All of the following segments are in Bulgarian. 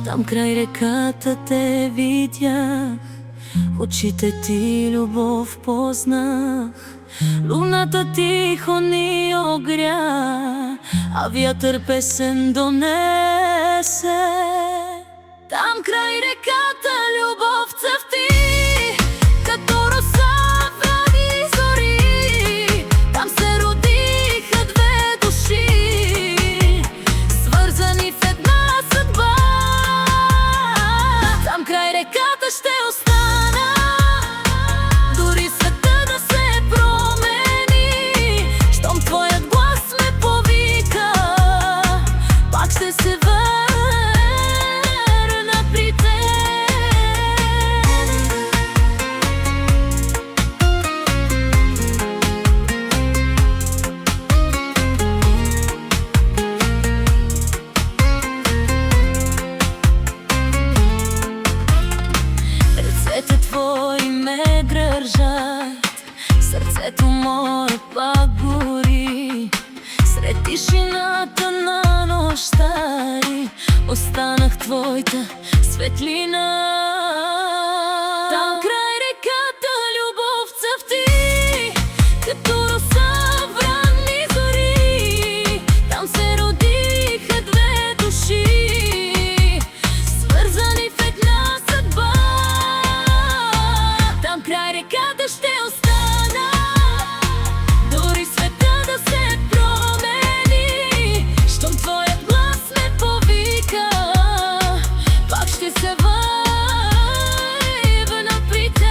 Там край реката те видях, очите ти любов познах. Луната тихо ни огря, а вятър песен донесе. Там край реката любов цъфти, като роса в ранни зори. Там се родиха две души, свързани в една съдба. Там край реката ще остана, дори света да се промени. Щом твоят глас ме повика, пак ще се върна при теб. Ръцете твои ме държат, сърцето мое пак гори. Сред тишината на нощта останах твоята светлина. Там край реката любов цъфти, като роса в ранни зори. Там се родиха две души, свързани в една съдба. Там край реката ще остана, дори света да се промени. Щом твоят глас ме повика, пак ще се върна при теб.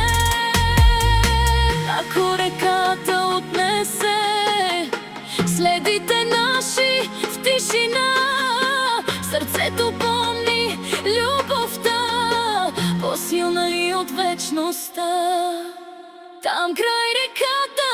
Ако реката отнесе следите наши в тишина, сърцето помни любовта, по-силна и от вечността. Там край реката